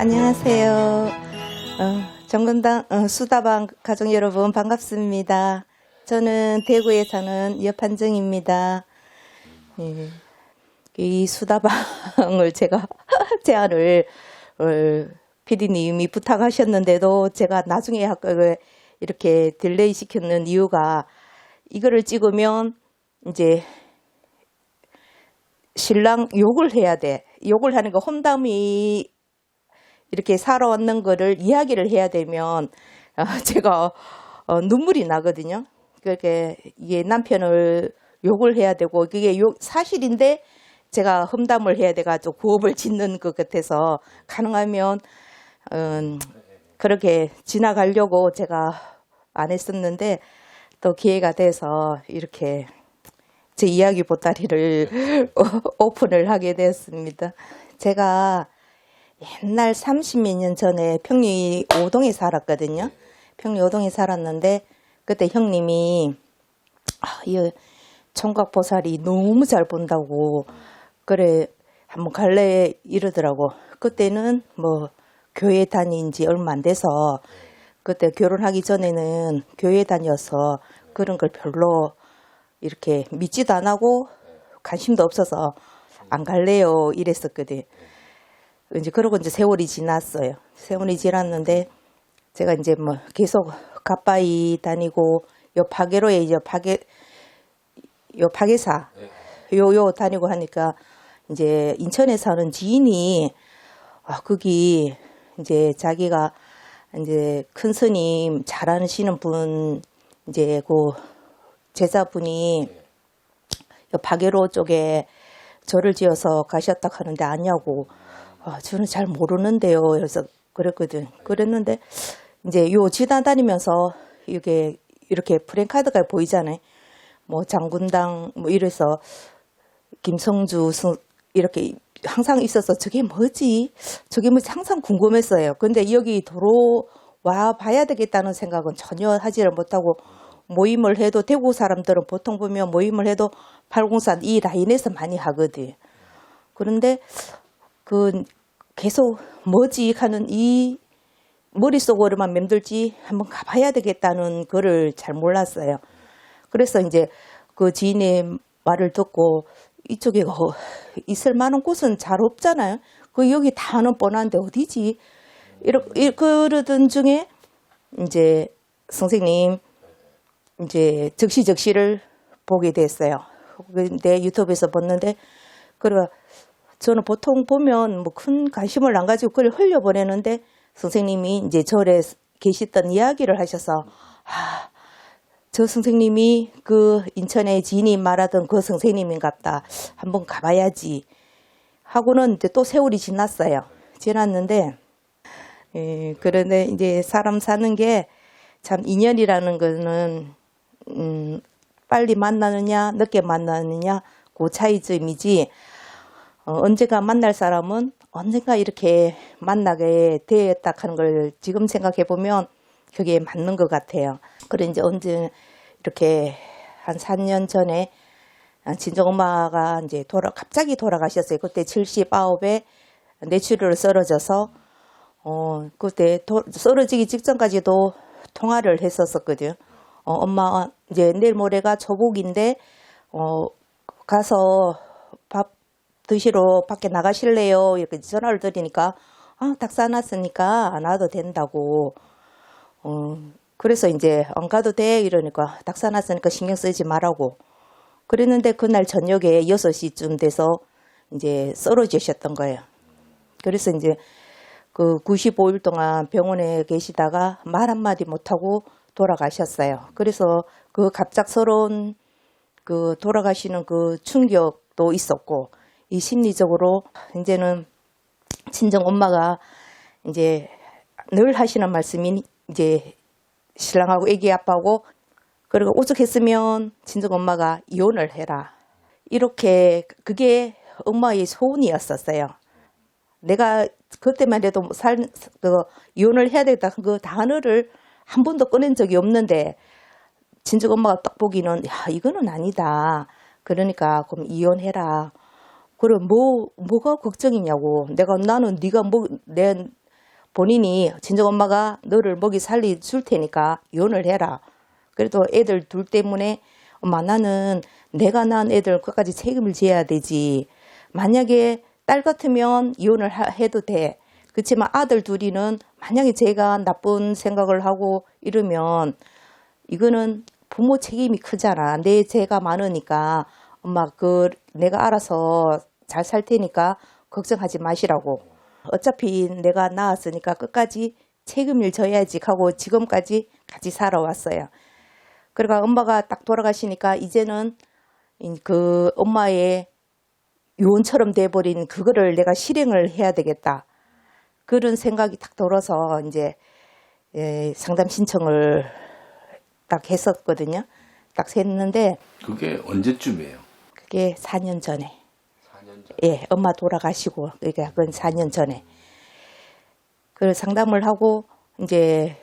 안녕하세요. 정건당 수다방 가족 여러분 반갑습니다. 저는 대구에 사는 여판정입니다. 예, 이 수다방을 제가 제안을 PD님이 부탁하셨는데도 제가 나중에 이렇게 딜레이 시켰는 이유가 이거를 찍으면 이제 신랑 욕을 해야 돼. 욕을 하는 거 험담이 이렇게 살아왔는 거를 이야기를 해야 되면 제가 눈물이 나거든요. 그렇게 이게 남편을 욕을 해야 되고 그게 사실인데 제가 험담을 해야 돼가지고 구업을 짓는 것 같아서 가능하면 그렇게 지나가려고 제가 안 했었는데 또 기회가 돼서 이렇게 제 이야기 보따리를 오픈을 하게 되었습니다. 제가 옛날 30몇 년 전에 평리 5동에 살았거든요. 평리 5동에 살았는데 그때 형님이 이 총각보살이 너무 잘 본다고 그래 한번 갈래 이러더라고. 그때는 뭐 교회 다닌 지 얼마 안 돼서 그때 결혼하기 전에는 교회 다녀서 그런 걸 별로 이렇게 믿지도 안 하고 관심도 없어서 안 갈래요 이랬었거든. 이제 그러고 이제 세월이 지났어요. 세월이 지났는데 제가 이제 뭐 계속 가빠이 다니고 요 파계로에 이제 파계사 요 다니고 하니까 이제 인천에 사는 지인이 거기 이제 자기가 이제 큰 스님 잘 아시는 분 이제 그 제자분이 요 파계로 쪽에 절을 지어서 가셨다 하는데 아니냐고. 저는 잘 모르는데요. 그래서 그랬거든. 그랬는데 이제 요 지나다니면서 이렇게 프랜카드가 보이잖아요. 뭐 장군당 뭐 이래서 김성주 이렇게 항상 있어서 저게 뭐지? 항상 궁금했어요. 근데 여기 도로 와 봐야 되겠다는 생각은 전혀 하지를 못하고 모임을 해도 대구 사람들은 보통 보면 모임을 해도 804 이 라인에서 많이 하거든. 그런데 계속 뭐지 하는 이 머릿속으로만 맴돌지 한번 가봐야 되겠다는 거를 잘 몰랐어요. 그래서 이제 그 지인의 말을 듣고 이쪽에 있을 만한 곳은 잘 없잖아요. 여기 다 아는 뻔한데 어디지? 그러던 중에 이제 선생님 이제 적시를 보게 됐어요. 내 유튜브에서 봤는데 저는 보통 보면 뭐 큰 관심을 안 가지고 그걸 흘려보내는데 선생님이 이제 절에 계시던 이야기를 하셔서 저 선생님이 그 인천의 지인이 말하던 그 선생님인갑다. 한번 가봐야지 하고는 이제 또 세월이 지났는데 그런데 이제 사람 사는 게 참 인연이라는 거는 빨리 만나느냐 늦게 만나느냐 그 차이점이지 언젠가 만날 사람은 언젠가 이렇게 만나게 되었다 하는 걸 지금 생각해 보면 그게 맞는 것 같아요. 그래 이제 언제 이렇게 한 4년 전에 친정엄마가 이제 갑자기 돌아가셨어요. 그때 79에 뇌출혈로 쓰러져서 그때 쓰러지기 직전까지도 통화를 했었거든요. 엄마 이제 내일 모레가 초복인데 가서 밥 드시러 밖에 나가실래요? 이렇게 전화를 드리니까 닭 싸놨으니까 안 와도 된다고. 그래서 이제 안 가도 돼 이러니까 닭 싸놨으니까 신경 쓰지 말라고. 그랬는데 그날 저녁에 6시쯤 돼서 이제 쓰러지셨던 거예요. 그래서 이제 그 95일 동안 병원에 계시다가 말 한마디 못하고 돌아가셨어요. 그래서 그 갑작스러운 그 돌아가시는 그 충격도 있었고 이 심리적으로 이제는 친정 엄마가 이제 늘 하시는 말씀이 이제 신랑하고 애기 아빠하고 그리고 오죽했으면 친정 엄마가 이혼을 해라. 이렇게 그게 엄마의 소원이었었어요. 내가 그때만 해도 이혼을 해야 되겠다 그 단어를 한 번도 꺼낸 적이 없는데 친정 엄마가 딱 보기는 이거는 아니다. 그러니까 그럼 이혼해라. 그럼 뭐가 걱정이냐고. 나는 네가 본인이 친정엄마가 너를 먹이 살리 줄 테니까 이혼을 해라. 그래도 애들 둘 때문에 엄마 나는 내가 낳은 애들 끝까지 책임을 져야 되지. 만약에 딸 같으면 이혼을 해도 돼. 그렇지만 아들 둘이는 만약에 제가 나쁜 생각을 하고 이러면 이거는 부모 책임이 크잖아. 내 죄가 많으니까 엄마 내가 알아서 잘 살 테니까 걱정하지 마시라고. 어차피 내가 낳았으니까 끝까지 책임을 져야지 하고 지금까지 같이 살아왔어요. 그러니까 엄마가 딱 돌아가시니까 이제는 그 엄마의 유언처럼 돼버린 그거를 내가 실행을 해야 되겠다. 그런 생각이 딱 들어서 이제 상담 신청을 딱 했었거든요. 딱 했는데 그게 언제쯤이에요? 그게 4년 전에. 4년 전. 예, 엄마 돌아가시고 그러니까 그건 4년 전에. 그 상담을 하고 이제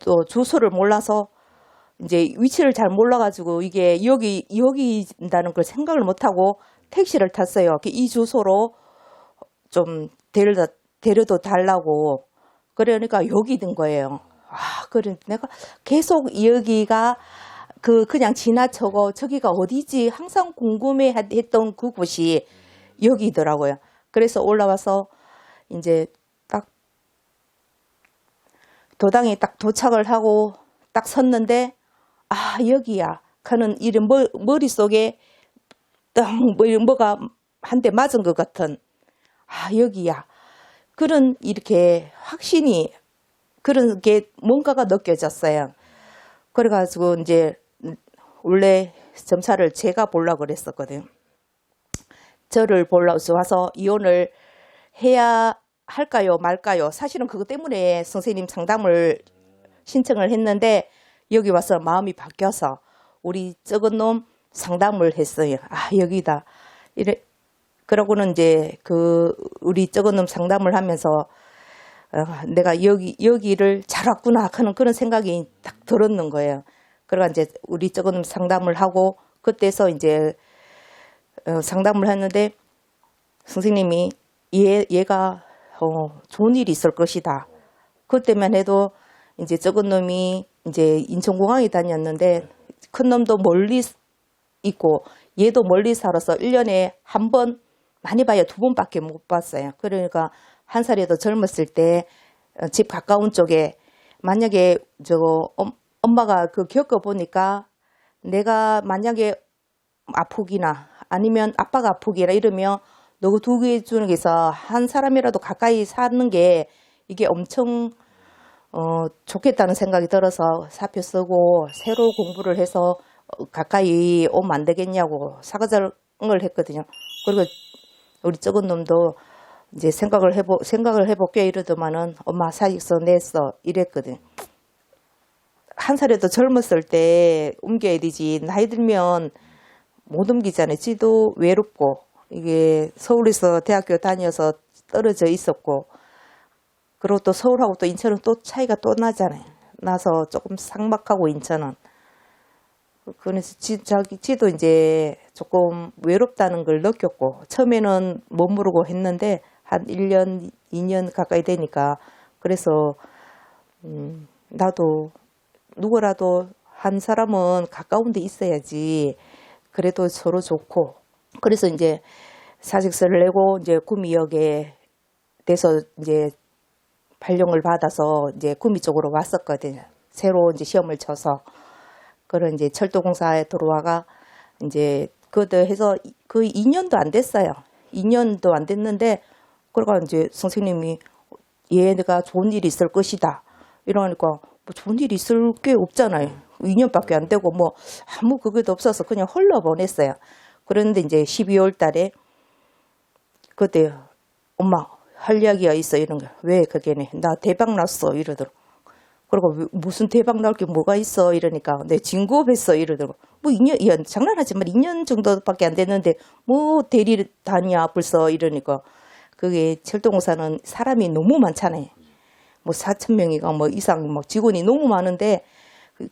또 주소를 몰라서 이제 위치를 잘 몰라가지고 이게 여기다는 걸 생각을 못하고 택시를 탔어요. 이 주소로 좀 데려다 달라고. 그러니까 여기 든 거예요. 그래 내가 계속 여기가 그냥 지나쳐고 저기가 어디지 항상 궁금해 했던 그곳이 여기더라고요. 그래서 올라와서 이제 딱 도당에 딱 도착을 하고 딱 섰는데 여기야. 하는 이런 머릿속에 딱 뭐가 한 대 맞은 것 같은 여기야. 그런 이렇게 확신이 그런 게 뭔가가 느껴졌어요. 그래가지고 이제 원래 점사를 제가 보려고 그랬었거든요. 저를 보러 와서 이혼을 해야 할까요 말까요. 사실은 그것 때문에 선생님 상담을 신청을 했는데 여기 와서 마음이 바뀌어서 우리 적은 놈 상담을 했어요. 여기다. 그러고는 이제 우리 적은 놈 상담을 하면서 내가 여기를 잘 왔구나 하는 그런 생각이 딱 들었는 거예요. 그러가 이제 우리 적은 놈 상담을 하고 그때서 이제 상담을 했는데 선생님이 얘가 좋은 일이 있을 것이다. 그때만 해도 이제 적은 놈이 이제 인천공항에 다녔는데 큰 놈도 멀리 있고 얘도 멀리 살아서 1년에 한 번 많이 봐야 2번밖에 못 봤어요. 그러니까 한 살이 더 젊었을 때 집 가까운 쪽에 만약에 엄마가 겪어보니까 내가 만약에 아프기나 아니면 아빠가 아프기나 이러면 너가 두 개 중에서 한 사람이라도 가까이 사는 게 이게 엄청 좋겠다는 생각이 들어서 사표 쓰고 새로 공부를 해서 가까이 오면 안 되겠냐고 사과장을 했거든요. 그리고 우리 적은 놈도 이제 생각을 해볼게 이러더만은 엄마 사직서 냈어 이랬거든. 한 살에도 젊었을 때 옮겨야 되지. 나이 들면 못 옮기잖아요. 지도 외롭고 이게 서울에서 대학교 다녀서 떨어져 있었고 그리고 또 서울하고 또 인천은 또 차이가 또 나잖아요. 나서 조금 삭막하고 인천은. 그래서 지도 이제 조금 외롭다는 걸 느꼈고 처음에는 못 모르고 했는데 한 1년, 2년 가까이 되니까 그래서 나도 누구라도 한 사람은 가까운 데 있어야지 그래도 서로 좋고 그래서 이제 사직서를 내고 이제 구미역에 돼서 이제 발령을 받아서 이제 구미 쪽으로 왔었거든요. 새로 이제 시험을 쳐서 그런 이제 철도공사에 들어와가 이제 그것도 해서 거의 2년도 안 됐어요. 2년도 안 됐는데 그러니까 이제 선생님이 얘가 좋은 일이 있을 것이다 이러니까 뭐 좋은 일이 있을 게 없잖아요. 2년밖에 안 되고 뭐 아무 그게도 없어서 그냥 흘러보냈어요. 그런데 이제 12월 달에 그때 엄마 할 이야기가 있어 이런 거. 왜 그게네. 나 대박 났어 이러더라고. 그리고 무슨 대박 날 게 뭐가 있어 이러니까 내 진급했어 이러더라고. 뭐 2년 장난하지 마. 2년 정도밖에 안 됐는데 뭐 대리 다니야 벌써 이러니까 그게 철도공사는 사람이 너무 많잖아요. 뭐 4,000명이가 뭐 이상 뭐 직원이 너무 많은데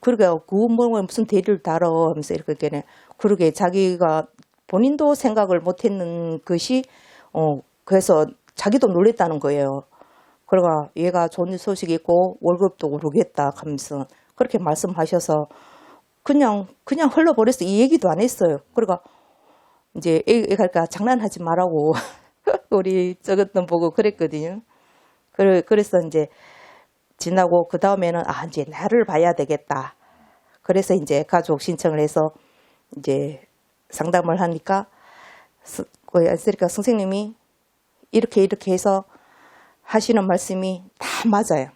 그러게 뭐 무슨 대리를 달아 하면서 이렇게 그러게 자기가 본인도 생각을 못했는 것이 그래서 자기도 놀랬다는 거예요. 그러가 얘가 좋은 소식이 있고 월급도 오르겠다 하면서 그렇게 말씀하셔서 그냥 흘러버렸어. 이 얘기도 안 했어요. 그러가 이제 애가 장난하지 말라고 우리 저것도 보고 그랬거든요. 그래서 이제 지나고 그 다음에는 이제 나를 봐야 되겠다. 그래서 이제 가족 신청을 해서 이제 상담을 하니까 그러니까 선생님이 이렇게 해서 하시는 말씀이 다 맞아요.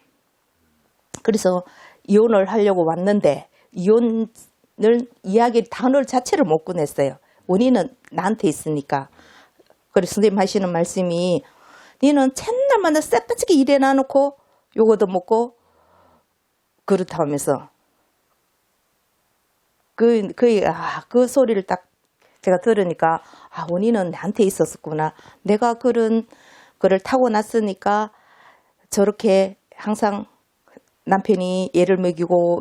그래서 이혼을 하려고 왔는데 이혼을 이야기 단어 자체를 못 꺼냈어요. 원인은 나한테 있으니까. 그래서 선생님 하시는 말씀이 니는 맨날마다 쎄빠지게 일해 놔놓고 요거도 먹고 그렇다 하면서 그 소리를 딱 제가 들으니까 원인은 나한테 있었구나. 내가 그런 거를 타고 났으니까 저렇게 항상 남편이 얘를 먹이고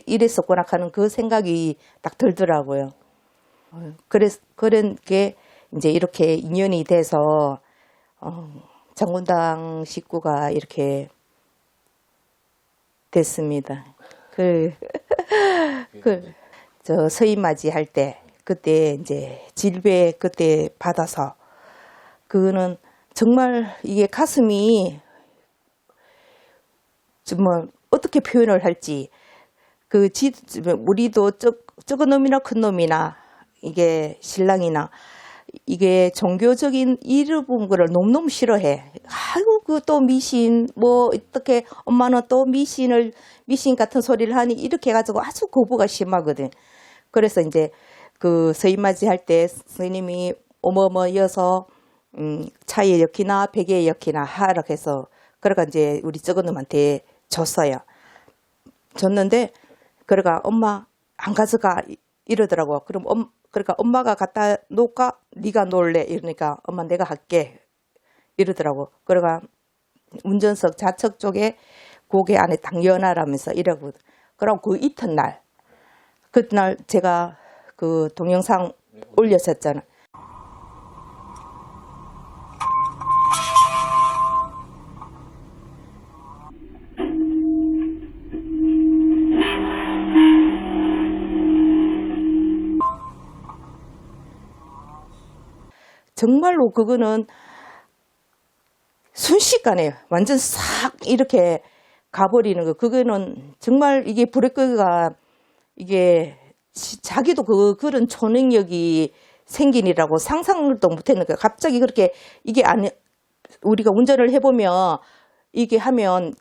이랬었구나 하는 그 생각이 딱 들더라고요. 그런 게 이제 이렇게 인연이 돼서 정군당 식구가 이렇게 됐습니다. 저 서인맞이 할 때 그때 이제 질배 그때 받아서 그거는 정말 이게 가슴이 정말 어떻게 표현을 할지 우리도 적은 놈이나 큰 놈이나 이게 신랑이나 이게 종교적인 이런 거를 너무너무 싫어해. 아이고 그 또 미신 뭐 어떻게 엄마는 또 미신 같은 소리를 하니 이렇게 해가지고 아주 거부가 심하거든. 그래서 이제 그 서인맞이 할 때 스님이 어머어머여서 차에 엮이나 베개에 엮이나 하라 해서 그러니까 이제 우리 적은 놈한테 줬어요. 줬는데 그러니까 엄마 안 가져가 이러더라고. 그러니까 엄마가 갖다 놓을까 네가 놓을래 이러니까 엄마 내가 할게 이러더라고. 그러니까 운전석 좌측 쪽에 고개 안에 딱 연하라면서 이러고. 그럼 그 이튿날 그날 제가 그 동영상 올렸었잖아. 정말로 그거는 순식간에 완전 싹 이렇게 가버리는 거. 그거는 정말 이게 브레이크가 이게 자기도 그런 초능력이 생기니라고 상상도 못했는 거야. 갑자기 그렇게 이게 우리가 운전을 해보면 이게 하면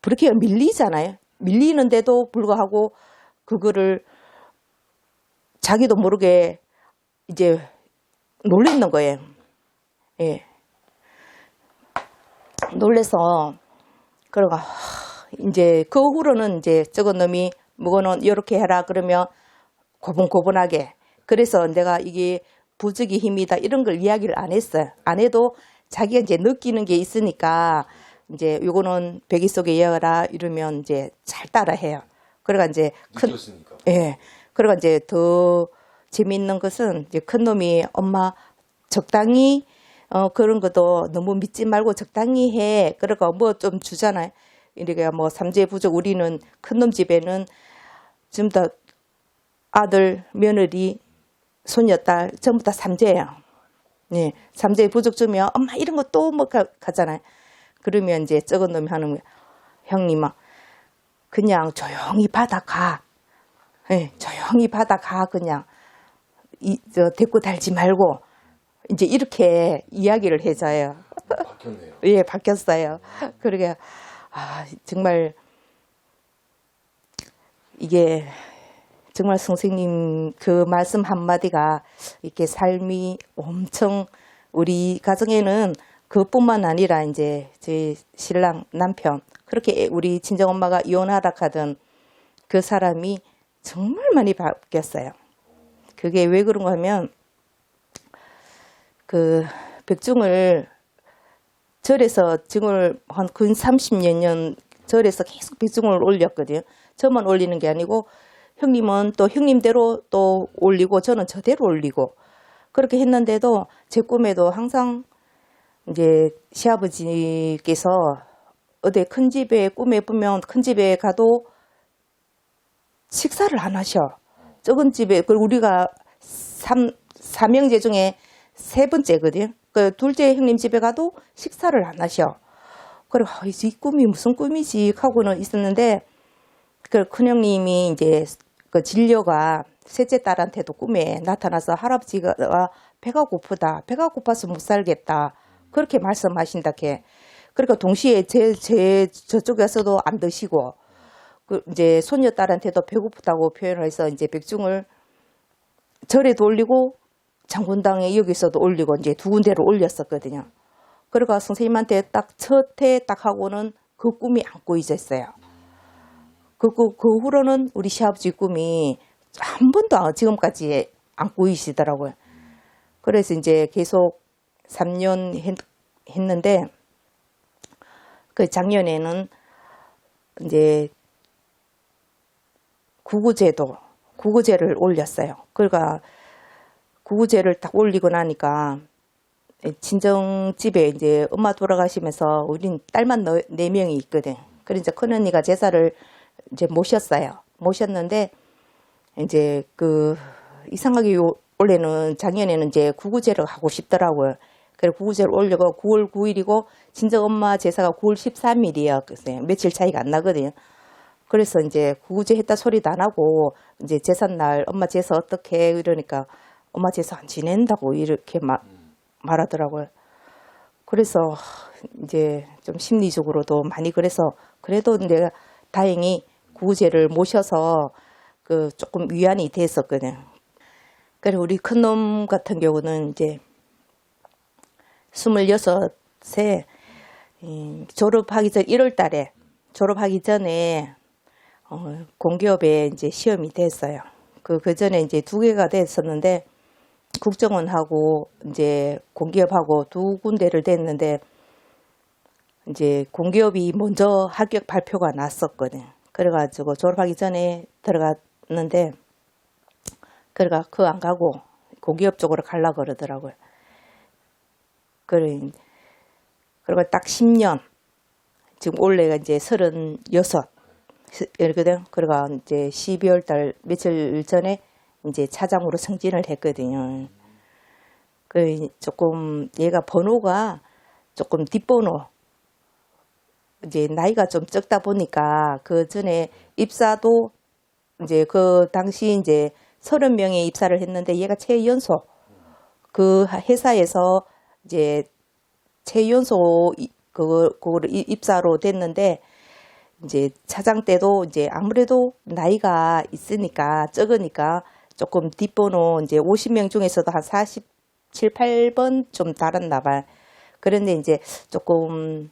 브레이크가 밀리잖아요. 밀리는데도 불구하고 그거를 자기도 모르게 이제 놀랬는 거예요. 예. 놀래서, 그러가, 이제, 그 후로는 이제, 저건 놈이, 뭐거는 이렇게 해라. 그러면, 고분고분하게. 그래서 내가 이게 부적의 힘이다. 이런 걸 이야기를 안 했어요. 안 해도 자기가 이제 느끼는 게 있으니까, 이제, 요거는 배기 속에 이어라. 이러면 이제 잘 따라 해요. 그러니까 이제, 느꼈으니까. 예. 그러니까 이제 더, 재미있는 것은 이제 큰 놈이 엄마 적당히 그런 것도 너무 믿지 말고 적당히 해. 그러니까 뭐 좀 주잖아요. 이렇게 뭐 삼재 부족 우리는 큰 놈 집에는 전부 다 아들, 며느리, 손녀딸 전부 다 삼재예요. 네, 삼재 부족 주면 엄마 이런 거 또 뭐 가잖아요. 그러면 이제 적은 놈이 하는 거야. 형님아 그냥 조용히 받아가. 네, 조용히 받아가 그냥. 대꾸 달지 말고 이제 이렇게 이야기를 해줘요. 바뀌었네요. 예, 바뀌었어요. 그러게 정말 이게 정말 선생님 그 말씀 한마디가 이렇게 삶이 엄청 우리 가정에는 그뿐만 아니라 이제 저희 신랑 남편 그렇게 우리 친정엄마가 이혼하라 하던 그 사람이 정말 많이 바뀌었어요. 그게 왜 그런가 하면 그 백중을 절에서 증을 한 근 30여 년 절에서 계속 백중을 올렸거든요. 저만 올리는 게 아니고 형님은 또 형님대로 또 올리고 저는 저대로 올리고 그렇게 했는데도 제 꿈에도 항상 이제 시아버지께서 어디 큰 집에 꿈에 보면 큰 집에 가도 식사를 안 하셔. 적은 집에 그 우리가 사명제 중에 세 번째거든. 그 둘째 형님 집에 가도 식사를 안 하셔. 그래 이 꿈이 무슨 꿈이지 하고는 있었는데 그 큰형님이 이제 그 진료가 셋째 딸한테도 꿈에 나타나서 할아버지가 배가 고프다. 배가 고파서 못 살겠다. 그렇게 말씀하신다 게. 그러니까 동시에 제 저쪽에서도 안 드시고 그 이제 손녀딸한테도 배고프다고 표현을 해서 이제 백중을 절에도 올리고 장군당에 여기서도 올리고 이제 두 군데로 올렸었거든요. 그러니까 선생님한테 딱 첫해 딱 하고는 그 꿈이 안 꾸이졌어요. 그 후로는 우리 시아버지 꿈이 한 번도 지금까지 안 꾸이시더라고요. 그래서 이제 계속 3년 했는데 그 작년에는 이제 구구제를 올렸어요. 그러니까 구구제를 딱 올리고 나니까 친정집에 이제 엄마 돌아가시면서 우린 딸만 4명이 있거든. 그래서 큰언니가 제사를 이제 모셨어요. 모셨는데 이제 그 이상하게 올해는 작년에는 이제 구구제를 하고 싶더라고요. 그래서 구구제를 올려고 9월 9일이고 친정 엄마 제사가 9월 13일이에요. 글쎄요. 며칠 차이가 안 나거든요. 그래서 이제 구구제 했다 소리도 안 하고 이제 제삿날 엄마 제사 어떻게 이러니까 엄마 제사 안 지낸다고 이렇게 말하더라고요. 그래서 이제 좀 심리적으로도 많이 그래서 그래도 내가 다행히 구구제를 모셔서 그 조금 위안이 됐었거든요. 그래서 우리 큰놈 같은 경우는 이제 26세 졸업하기 전 1월 달에 졸업하기 전에 공기업에 이제 시험이 됐어요. 그 전에 이제 2개가 됐었는데 국정원하고 이제 공기업하고 2군데를 됐는데 이제 공기업이 먼저 합격 발표가 났었거든. 그래가지고 졸업하기 전에 들어갔는데 그래가 그거 안 가고 공기업 쪽으로 가려고 그러더라고요. 그리고 딱 10년 지금 올해가 이제 36 이거든. 그래가 이제 12월 달 며칠 전에 이제 차장으로 승진을 했거든요. 그 조금 얘가 번호가 조금 뒷번호 이제 나이가 좀 적다 보니까 그 전에 입사도 이제 그 당시 이제 30명의 입사를 했는데 얘가 최연소 그 회사에서 이제 최연소 그거를 입사로 됐는데 이제 차장 때도 이제 아무래도 나이가 있으니까 적으니까 조금 뒷번호 이제 50명 중에서도 한 47, 8번 좀 달았나 봐요. 그런데 이제 조금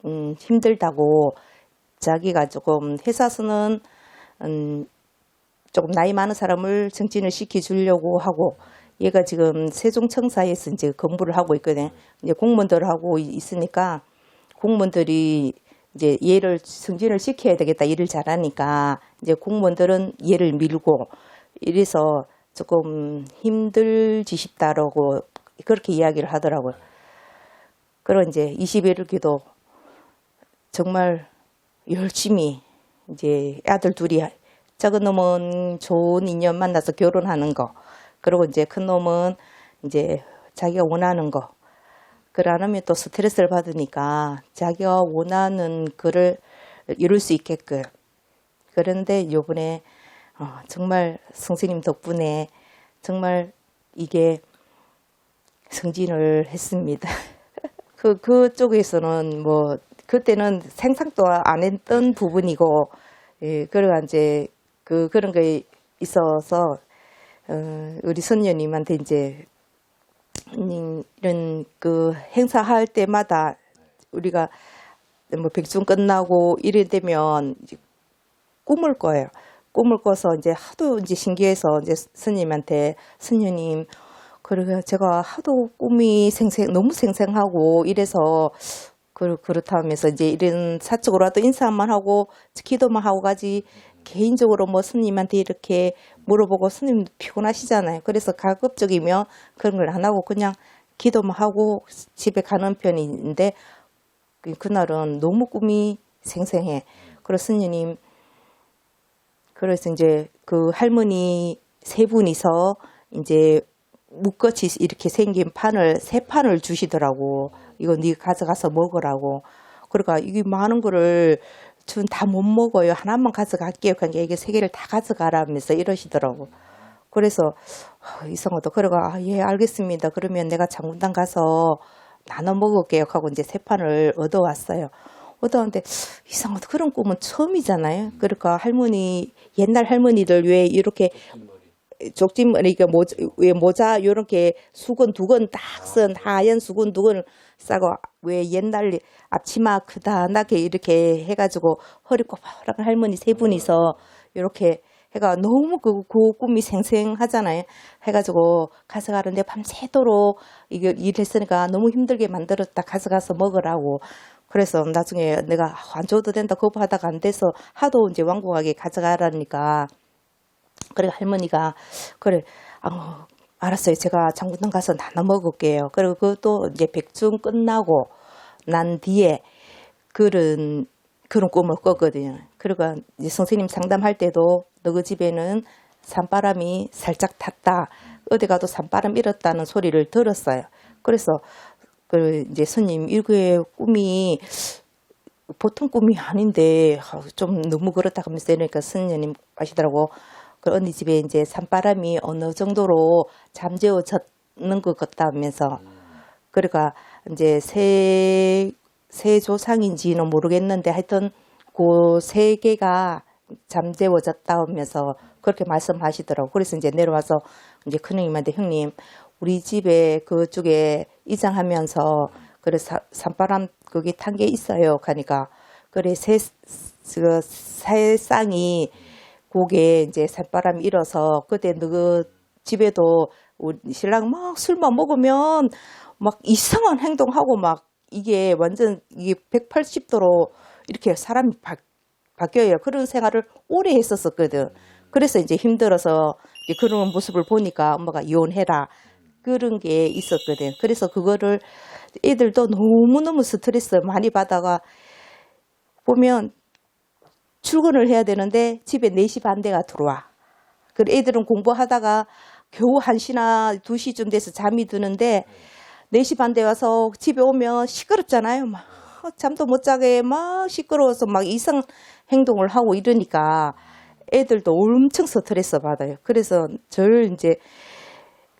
힘들다고 자기가 조금 회사에서는 조금 나이 많은 사람을 승진을 시켜주려고 하고 얘가 지금 세종청사에서 이제 근무를 하고 있거든. 이제 공무원들하고 있으니까 공무원들이 이제 얘를 승진을 시켜야 되겠다. 일을 잘하니까 이제 공무원들은 얘를 밀고 이래서 조금 힘들지 싶다라고 그렇게 이야기를 하더라고요. 그리고 이제 21기도 정말 열심히 이제 아들 둘이 작은 놈은 좋은 인연 만나서 결혼하는 거, 그리고 이제 큰 놈은 이제 자기가 원하는 거. 그걸 안 하면 또 스트레스를 받으니까 자기가 원하는 거를 이룰 수 있게끔. 그런데 요번에 정말 선생님 덕분에 정말 이게 승진을 했습니다. 그쪽에서는 뭐 그때는 생각도 안 했던 부분이고, 예, 그러가 이제 그런 게 있어서 우리 선녀님한테 이제 이런 그 행사할 때마다 우리가 뭐 백중 끝나고 이래 되면 이제 꿈을 꿔요. 꿈을 꿔서 이제 하도 이제 신기해서 이제 스님한테 스님, 그러게 제가 하도 꿈이 너무 생생하고 이래서 그렇다면서 이제 이런 사적으로라도 인사만 하고 기도만 하고 가지 개인적으로 뭐 스님한테 이렇게 물어보고 스님도 피곤하시잖아요. 그래서 가급적이면 그런 걸 안 하고 그냥 기도만 하고 집에 가는 편인데 그날은 너무 꿈이 생생해. 그래서 스님, 그래서 이제 그 할머니 세 분이서 이제 묶어치 이렇게 생긴 판을, 세 판을 주시더라고. 이거 네 가져가서 먹으라고. 그러니까 이게 많은 거를 전 다 못 먹어요. 하나만 가져갈게요. 그러니까 이게 세 개를 다 가져가라면서 이러시더라고. 그래서 이상하다. 그래가 예 알겠습니다. 그러면 내가 장군당 가서 나눠 먹을게요. 하고 이제 세 판을 얻어왔어요. 얻어왔는데 이상하다. 그런 꿈은 처음이잖아요. 그러니까 할머니 옛날 할머니들 왜 이렇게 족진머리 왜 모자 요렇게 수건 두 건 딱 쓴 하얀 수건 두 건을 싸고 왜 옛날 앞치마 크다랗게 이렇게 해가지고 허리 꼬부랑한 할머니 세 분이서 이렇게 해가 너무 그 꿈이 생생하잖아요. 해가지고 가져가는데 밤새도록 이거 일했으니까 너무 힘들게 만들었다 가져가서 먹으라고. 그래서 나중에 내가 안 줘도 된다 거부하다가 안 돼서 하도 이제 완곡하게 가져가라니까. 그래 할머니가 그래 알았어요. 제가 장군당 가서 나눠 먹을게요. 그리고 그것도 이제 백중 끝나고 난 뒤에 그런 꿈을 꿨거든요. 그러니까 이제 선생님 상담할 때도 너 그 집에는 산바람이 살짝 탔다. 어디 가도 산바람 일었다는 소리를 들었어요. 그래서 그 이제 스님 이게 꿈이 보통 꿈이 아닌데 좀 너무 그렇다 하면서 이러니까 스님 하시더라고. 그 언니 집에 이제 산바람이 어느 정도로 잠재워졌는 것 같다면서. 그러니까 이제 새 조상인지는 모르겠는데 하여튼 그 세 개가 잠재워졌다면서 그렇게 말씀하시더라고. 그래서 이제 내려와서 이제 큰형님한테 형님 우리 집에 그쪽에 이장하면서 그래 산바람 거기 탄 게 있어요. 하니까 그래 새 쌍이 고개 이제 산바람이 일어서 그때 너 집에도 우리 신랑 막 술만 먹으면 막 이상한 행동하고 막 이게 완전 이게 180도로 이렇게 사람이 바뀌어요. 그런 생활을 오래 했었거든. 그래서 이제 힘들어서 이제 그런 모습을 보니까 엄마가 이혼해라. 그런 게 있었거든. 그래서 그거를 애들도 너무너무 스트레스 많이 받아가 보면 출근을 해야 되는데 집에 4시 반대가 들어와. 그 애들은 공부하다가 겨우 1시나 2시쯤 돼서 잠이 드는데 4시 반대 와서 집에 오면 시끄럽잖아요. 막 잠도 못 자게 막 시끄러워서 막 이상 행동을 하고 이러니까 애들도 엄청 스트레스 받아요. 그래서 절 이제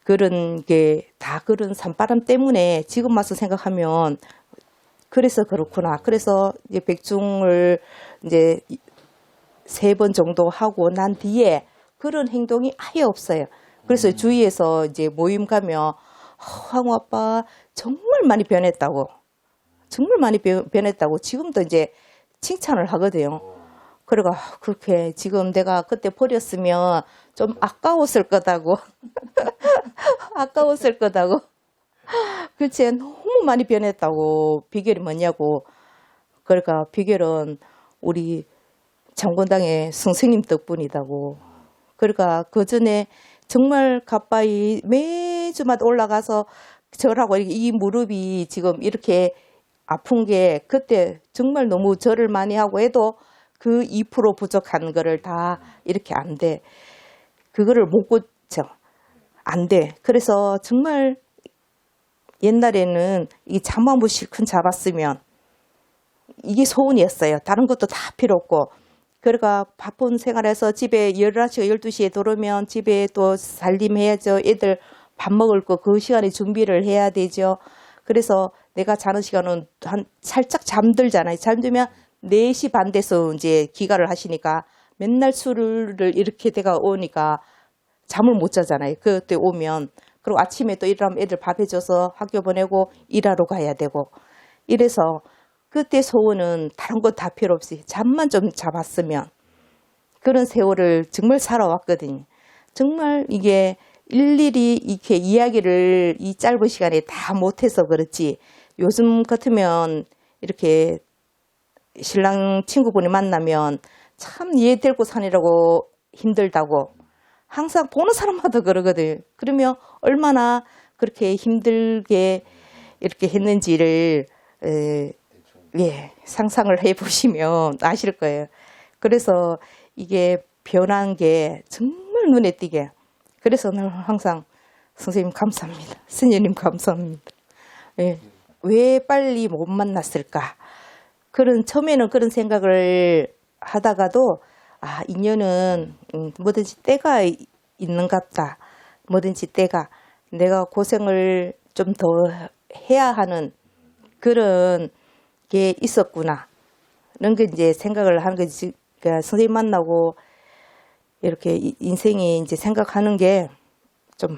그런 게 다 그런 산바람 때문에 지금 와서 생각하면 그래서 그렇구나. 그래서 이제 백중을 이제 3번 정도 하고 난 뒤에 그런 행동이 아예 없어요. 그래서 주위에서 이제 모임 가면 황후 아빠 정말 많이 변했다고. 정말 많이 변했다고 지금도 이제 칭찬을 하거든요. 그래가 그렇게 지금 내가 그때 버렸으면 좀 아까웠을 거다고. 아까웠을 거다고. 그렇지 너무 많이 변했다고. 비결이 뭐냐고. 그러니까 비결은 우리 장군당의 선생님 덕분이다고. 그러니까 그 전에 정말 가빠이 매주마다 올라가서 절하고 이 무릎이 지금 이렇게 아픈 게 그때 정말 너무 절을 많이 하고 해도 그 2% 부족한 거를 다 이렇게 안 돼. 그거를 못 고쳐. 안 돼. 그래서 정말 옛날에는 이 잠 한 번 실컷 잡았으면 이게 소원이었어요. 다른 것도 다 필요 없고. 그러니까 바쁜 생활에서 집에 11시, 12시에 들어오면 집에 또 살림해야죠. 애들 밥 먹을 거 그 시간에 준비를 해야 되죠. 그래서 내가 자는 시간은 한 살짝 잠들잖아요. 잠들면 4시 반 돼서 이제 귀가를 하시니까 맨날 술을 이렇게 돼가 오니까 잠을 못 자잖아요. 그때 오면. 그리고 아침에 또 일어나면 애들 밥 해줘서 학교 보내고 일하러 가야 되고. 이래서 그때 소원은 다른 거 다 필요 없이 잠만 좀 잡았으면 그런 세월을 정말 살아왔거든요. 정말 이게 일일이 이렇게 이야기를 이 짧은 시간에 다 못해서 그렇지 요즘 같으면 이렇게 신랑 친구분이 만나면 참 얘 데리고 사느라고 힘들다고 항상 보는 사람마다 그러거든요. 그러면 얼마나 그렇게 힘들게 이렇게 했는지를 예, 상상을 해보시면 아실 거예요. 그래서 이게 변한 게 정말 눈에 띄게. 그래서 늘 항상 선생님 감사합니다. 스님님 감사합니다. 예, 왜 빨리 못 만났을까? 처음에는 그런 생각을 하다가도, 인연은 뭐든지 때가 있는갑다. 뭐든지 때가 내가 고생을 좀 더 해야 하는 그런 게 있었구나. 이런 게 이제 생각을 하는 거지. 그러니까 선생님 만나고 이렇게 인생이 이제 생각하는 게 좀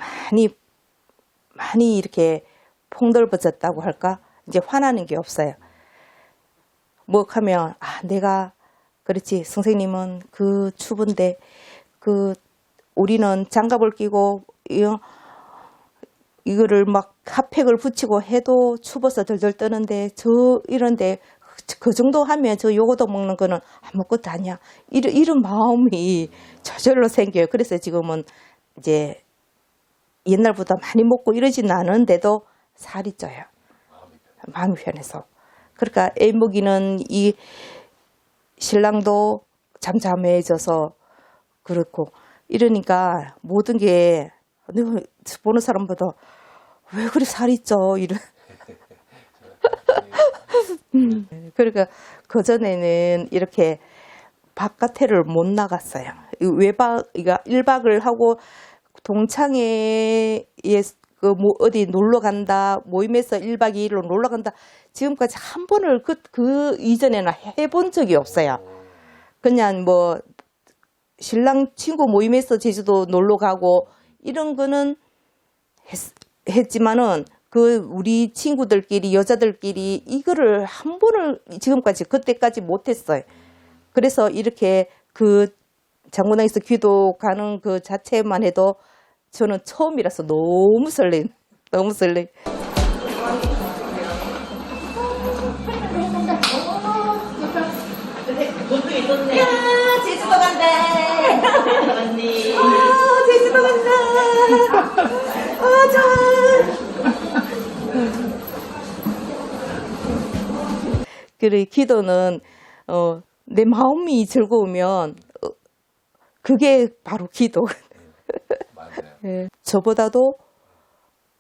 많이 이렇게 폭넓어졌다고 할까? 이제 화나는 게 없어요. 뭐 하면, 내가, 그렇지. 선생님은 그 추운데, 우리는 장갑을 끼고, 이거를 막 핫팩을 붙이고 해도 추워서 덜덜 떠는데, 이런데, 그 정도 하면 요거도 먹는 거는 아무것도 아니야. 이런 마음이 저절로 생겨요. 그래서 지금은 이제 옛날보다 많이 먹고 이러지는 않은데도 살이 쪄요. 마음이 편해서. 그러니까 애 먹이는 이 신랑도 잠잠해져서 그렇고 이러니까 모든 게 내가 보는 사람보다 왜 그리 살이 쪄 이런. 그러니까 그전에는 이렇게 바깥에를 못 나갔어요. 그러니까 1박을 하고 동창회에 어디 놀러 간다, 모임에서 1박 2일로 놀러 간다. 지금까지 한 번을 그 이전에는 해본 적이 없어요. 그냥 뭐 신랑 친구 모임에서 제주도 놀러 가고 이런 거는 했지만은 우리 친구들끼리 여자들끼리 이거를 한 번을 지금까지 그때까지 못했어요. 그래서 이렇게 장군항에서 기도 가는 그 자체만 해도 저는 처음이라서 너무 설레. 너무 설레. 야, 제주도 간다. 언니. 제주도 간다. 그래, 기도는, 내 마음이 즐거우면, 그게 바로 기도. 맞아요. 네. 저보다도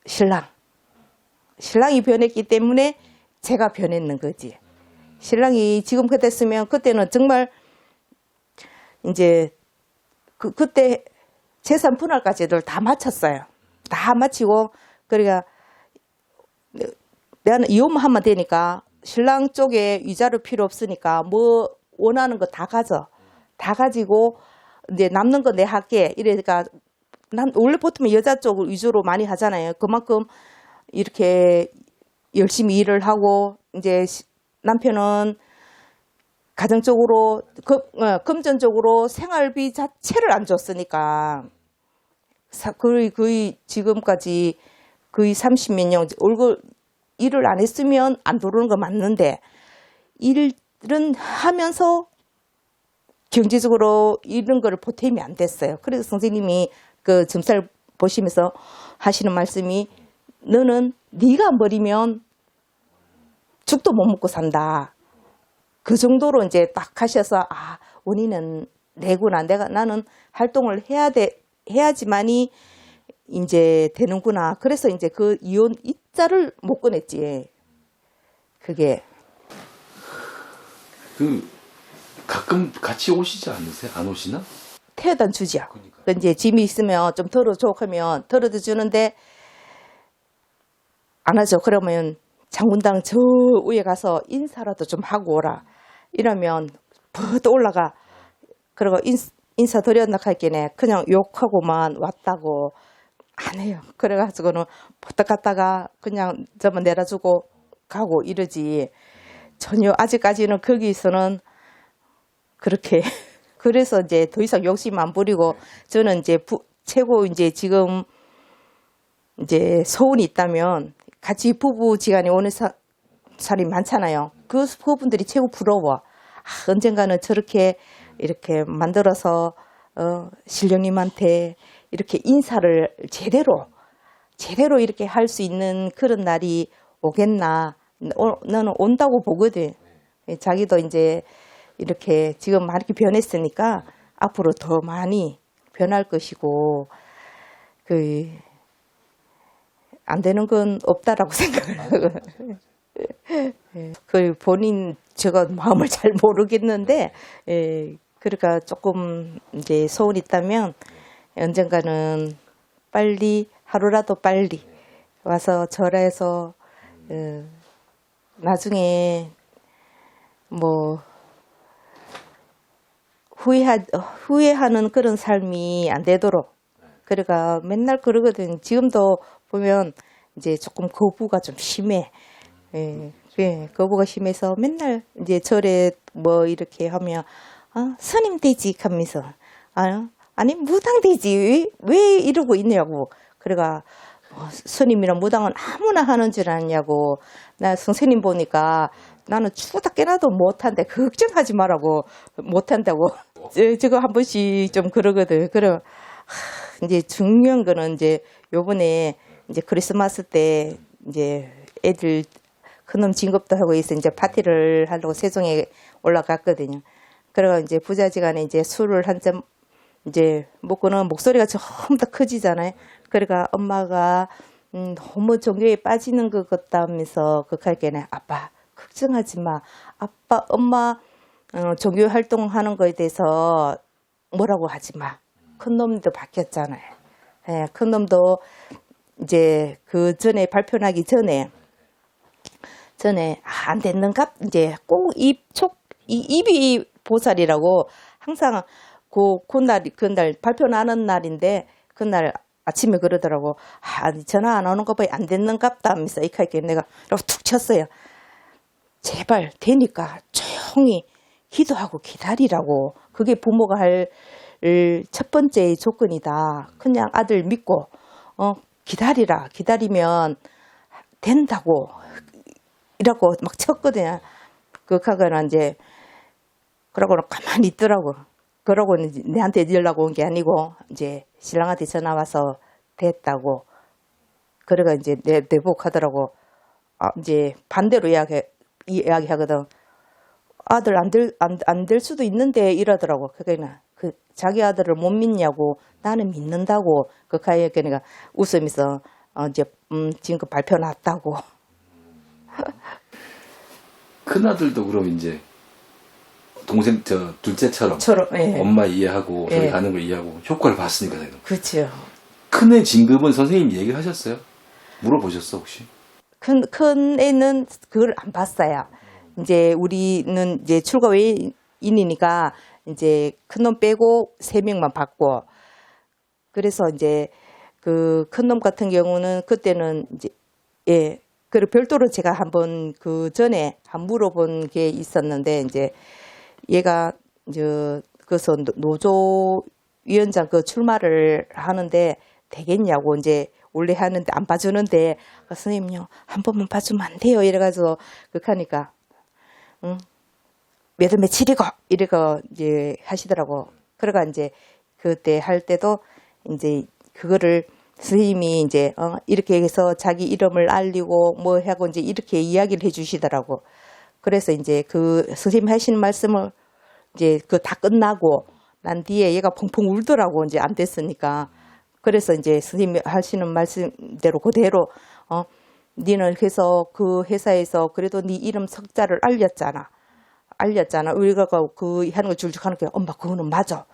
신랑이 변했기 때문에 제가 변했는 거지. 신랑이 지금 그랬으면 그때는 정말 이제 그때 재산 분할까지들 다 마쳤어요. 다 마치고 그러니까 내가 이혼만 하면 되니까 신랑 쪽에 위자료 필요 없으니까 뭐 원하는 거 다 가져. 다 가지고 이제 남는 거 내 할게. 이러니까 난 원래 보통 여자 쪽 위주로 많이 하잖아요. 그만큼 이렇게 열심히 일을 하고 이제 남편은 가정적으로 금전적으로 생활비 자체를 안 줬으니까 거의 지금까지 거의 30몇 년 일을 안 했으면 안 들어오는 거 맞는데 일은 하면서 경제적으로 이런 거를 보탬이 안 됐어요. 그래서 선생님이 그 점살 보시면서 하시는 말씀이 너는 네가 안 버리면 죽도 못 먹고 산다. 그 정도로 이제 딱 하셔서 원인은 내구나. 나는 활동을 해야지만이 이제 되는구나. 그래서 이제 그 이혼 입자를 못 꺼냈지. 그게. 가끔 같이 오시지 않으세요? 안 오시나? 태워다 주죠. 그러니까. 이제 짐이 있으면 좀 덜어줘 하면 덜어도 주는데 안 하죠. 그러면 장군당 저 위에 가서 인사라도 좀 하고 오라. 이러면 또 올라가. 그리고 인사 드렸나 할게네. 그냥 욕하고만 왔다고 안 해요. 그래가지고는 부탁 갔다가 그냥 저만 내려주고 가고 이러지. 전혀 아직까지는 거기서는 그렇게. 그래서 이제 더 이상 욕심 안 부리고 저는 이제 최고 이제 지금 이제 소원이 있다면 같이 부부지간에 오는 사람이 많잖아요. 그 부부분들이 최고 부러워. 언젠가는 저렇게 이렇게 만들어서 신령님한테 이렇게 인사를 제대로 이렇게 할 수 있는 그런 날이 오겠나. 나는 온다고 보거든. 자기도 이제 이렇게 지금 많이 변했으니까 앞으로 더 많이 변할 것이고, 안 되는 건 없다라고 생각을. 본인, 제가 마음을 잘 모르겠는데, 그러니까 조금 이제 소원이 있다면, 언젠가는 빨리, 하루라도 빨리 와서 절에서, 나중에, 뭐, 후회하는 그런 삶이 안 되도록. 그러니까 맨날 그러거든. 지금도 보면 이제 조금 거부가 좀 심해. 거부가 심해서 맨날 이제 절에 뭐 이렇게 하면, 스님 되지 하면서, 아니, 무당 되지. 왜 이러고 있냐고. 그래가, 스님이랑 무당은 아무나 하는 줄 아냐고. 나 선생님 보니까 나는 죽다 깨나도 못한대. 걱정하지 말라고. 못한다고. 제가 한 번씩 좀 그러거든. 그래, 이제 중요한 거는 이제 요번에 이제 크리스마스 때 이제 애들 큰놈 진급도 하고 있어. 이제 파티를 하려고 세종에 올라갔거든요. 그래가 이제 부자지간에 이제 술을 한 잔 이제 먹고는 목소리가 전부 다 커지잖아요. 그러니까 엄마가 너무 종교에 빠지는 것 같다면서 그할게네 아빠 걱정하지 마. 아빠 엄마 종교 활동하는 거에 대해서 뭐라고 하지 마. 큰 놈도 바뀌었잖아요. 예, 큰 놈도 이제 그 전에 발표 나기 전에 안 됐는가 이제 꼭 입이 보살이라고 항상 그날 발표 나는 날인데 그날 아침에 그러더라고. 전화 안 오는 거 보니 안 됐는갑다 하면서 이렇게 내가 툭 쳤어요. 제발 되니까 조용히 기도하고 기다리라고. 그게 부모가 할 첫 번째 조건이다. 그냥 아들 믿고 기다리라. 기다리면 된다고. 이라고 막 쳤거든요. 그하고는 이제 그러고는 가만히 있더라고. 그러고 내한테 연락 온 게 아니고 이제 신랑한테 전화 와서 됐다고. 그래가 이제 내복하더라고. 이제 반대로 이야기하거든. 아들 안 될 수도 있는데 이러더라고. 그러니까 자기 아들을 못 믿냐고. 나는 믿는다고. 그 가이가 웃으면서 이제 지금 발표 났다고. 큰 아들도 그럼 이제 동생 둘째처럼 예. 엄마 이해하고 저기 예. 가는 걸 이해하고 효과를 봤으니까 되는. 그렇죠. 큰애 진급은 선생님 얘기하셨어요? 물어보셨어 혹시? 큰 애는 그걸 안 봤어요. 이제 우리는 이제 출가 외인이니까 이제 큰 놈 빼고 3명만 봤고. 그래서 이제 그 큰 놈 같은 경우는 그때는 이제 예. 그리고 별도로 제가 한번 그 전에 물어본 게 있었는데 이제 얘가 이제 그래서 노조 위원장 그 출마를 하는데 되겠냐고 이제 원래 하는데 안 봐주는데 선생님요 한 번만 봐주면 안 돼요 이래가지고 그렇게 하니까 몇 월 며칠이고 이래가 이제 하시더라고. 그러가 이제 그때 할 때도 이제 그거를 선생님이 이제 이렇게 해서 자기 이름을 알리고 뭐 하고 이제 이렇게 이야기를 해주시더라고. 그래서 이제 그 선생님 하시는 말씀을 이제 그 다 끝나고 난 뒤에 얘가 펑펑 울더라고. 이제 안 됐으니까. 그래서 이제 선생님이 하시는 말씀대로 그대로 니는 해서 그 회사에서 그래도 네 이름 석자를 알렸잖아. 우리가 그 하는 거 줄줄 하는 게 엄마 그거는 맞아.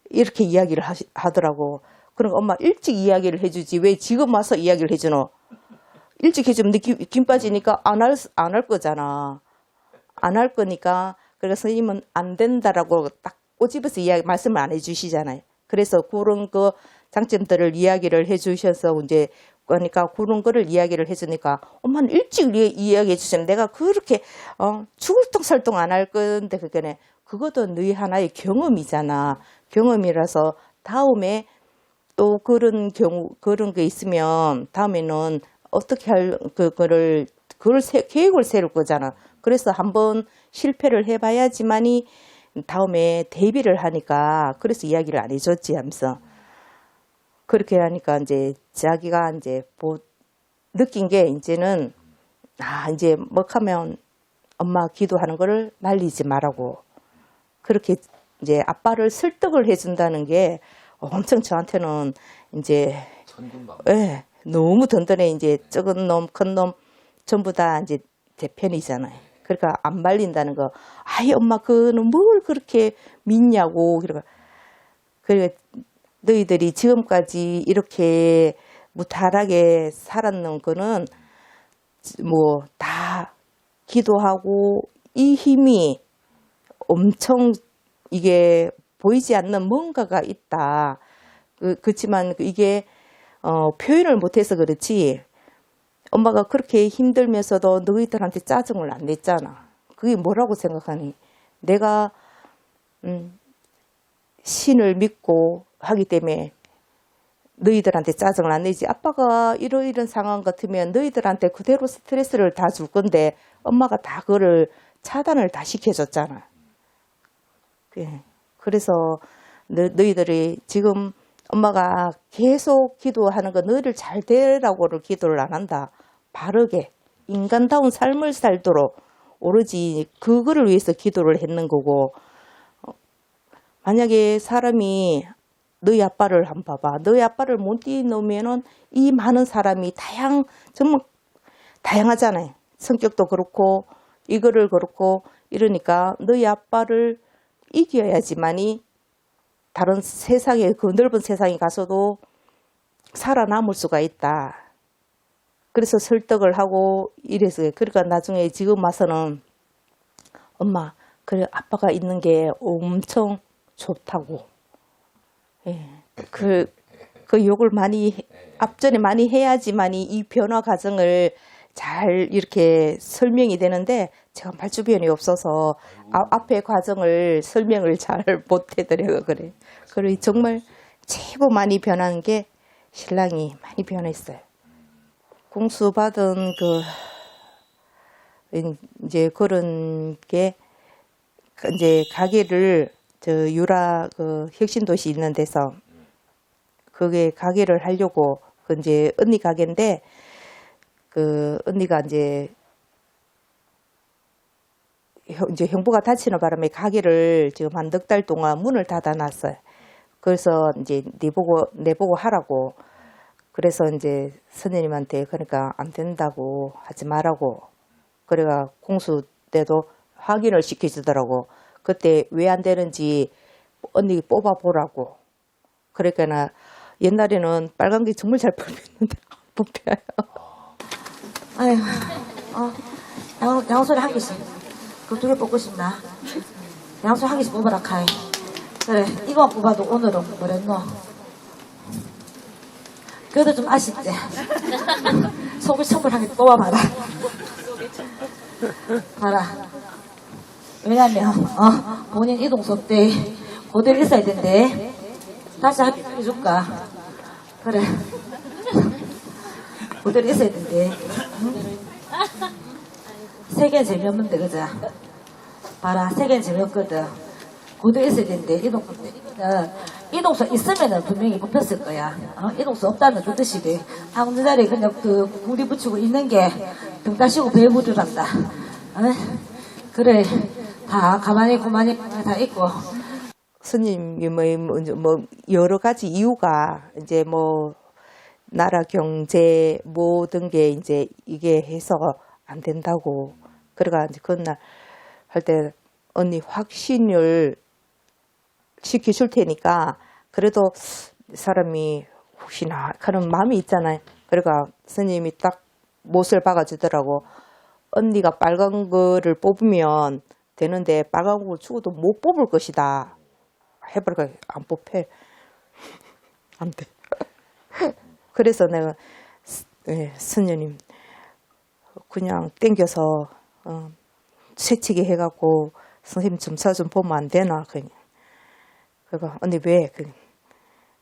이렇게 이야기를 하더라고. 그러니까 엄마 일찍 이야기를 해주지 왜 지금 와서 이야기를 해주노? 일찍 해주면 네 김 빠지니까 안 할 거잖아. 안 할 거니까. 그래서 선생님은 안 된다라고 딱 꼬집어서 말씀을 안 해주시잖아요. 그래서 그런 그 장점들을 이야기를 해주셔서 이제 그러니까 그런 거를 이야기를 해주니까 엄마는 일찍 이야기해 주시면 내가 그렇게 죽을 똥살똥 안 할 건데 그것도 너희 하나의 경험이잖아. 경험이라서 다음에 또 그런 게 있으면 다음에는 어떻게 그걸 계획을 세울 거잖아. 그래서 한번 실패를 해봐야지만이 다음에 대비를 하니까 그래서 이야기를 안 해줬지 하면서 그렇게 하니까 이제 자기가 이제 느낀 게 이제는 이제 뭐 하면 엄마 기도하는 거를 말리지 말라고. 그렇게 이제 아빠를 설득을 해준다는 게 엄청 저한테는 이제 예, 너무 든든해. 이제 적은 놈, 큰 놈 전부 다 이제 제 편이잖아요. 그러니까 안 말린다는 거. 아이 엄마 그는 뭘 그렇게 믿냐고. 그러니까 너희들이 지금까지 이렇게 무탈하게 살았는 거는 뭐 다 기도하고 이 힘이 엄청 이게 보이지 않는 뭔가가 있다. 그렇지만 이게 표현을 못해서 그렇지 엄마가 그렇게 힘들면서도 너희들한테 짜증을 안 냈잖아. 그게 뭐라고 생각하니? 내가 신을 믿고 하기 때문에 너희들한테 짜증을 안 내지. 아빠가 이런 상황 같으면 너희들한테 그대로 스트레스를 다 줄 건데 엄마가 다 그거를 차단을 다 시켜줬잖아. 그래서 너희들이 지금 엄마가 계속 기도하는 거 너희들 잘 되라고를 기도를 안 한다. 바르게 인간다운 삶을 살도록 오로지 그거를 위해서 기도를 했는 거고 만약에 사람이 너희 아빠를 한번 봐봐. 너희 아빠를 못 뛰어놓으면은 이 많은 사람이 정말 다양하잖아요. 성격도 그렇고 이거를 그렇고 이러니까 너희 아빠를 이겨야지만이 다른 세상에 그 넓은 세상에 가서도 살아남을 수가 있다. 그래서 설득을 하고 이래서 그러니까 나중에 지금 와서는 엄마 그래 아빠가 있는 게 엄청 좋다고. 예. 그 욕을 많이 앞전에 많이 해야지만이 이 변화 과정을 잘 이렇게 설명이 되는데 제가 말주변이 없어서 앞에 과정을 설명을 잘 못해드려요. 그래. 그리고 정말 제법 많이 변한 게 신랑이 많이 변했어요. 공수 받은 이제 그런 게 이제 가게를 저 유라 혁신도시 있는 데서 그게 가게를 하려고 이제 언니 가게인데 언니가 이제 형부가 다치는 바람에 가게를 지금 한 넉 달 동안 문을 닫아놨어요. 그래서 이제 내보고 하라고. 그래서 이제 선생님한테 그러니까 안 된다고 하지 말라고. 그래가 공수 때도 확인을 시켜주더라고. 그때 왜 안 되는지 언니 뽑아보라고. 그러니까 나 옛날에는 빨간 게 정말 잘 뽑혔는데 안 뽑혀요. 아유, 양소리 한 개씩. 그 두 개 뽑고 싶나? 양소리 한 개씩 뽑아라, 카이. 그래, 이거 뽑아도 오늘은 뭐랬노? 그래도 좀 아쉽지? 속을 첨불하게 뽑아봐라. 봐라. 왜냐면, 본인 이동석 때 그대로 있어야 된대. 다시 합의해줄까? 그래. 그대로 있어야 된대. 응? 세계는 재미없는데, 그죠? 봐라, 세계는 재미없거든. 그대로 있어야 된대. 이동석 때. 이동석 있으면은 분명히 뽑혔을 거야. 이동석 없다는 그 뜻이래. 아무 자리에 그냥 구리 붙이고 있는 게 등 따시고 배 부주란다. 그래. 다 가만히 다 있고. 스님이 뭐 여러 가지 이유가 이제 뭐 나라 경제 모든 게 이제 이게 해서 안 된다고. 그래가 이제 그날 할 때 언니 확신을 시켜줄 테니까 그래도 사람이 혹시나 그런 마음이 있잖아요. 그러니까 스님이 딱 못을 박아주더라고. 언니가 빨간 거를 뽑으면 되는데 빨간 걸 주고도 못 뽑을 것이다. 해보니까 안 뽑혀. 안 돼. 그래서 내가 스님님 그냥 땡겨서 새치기 해갖고 선생님 점사 좀 보면 안 되나 그냥. 그러니까 언니 왜?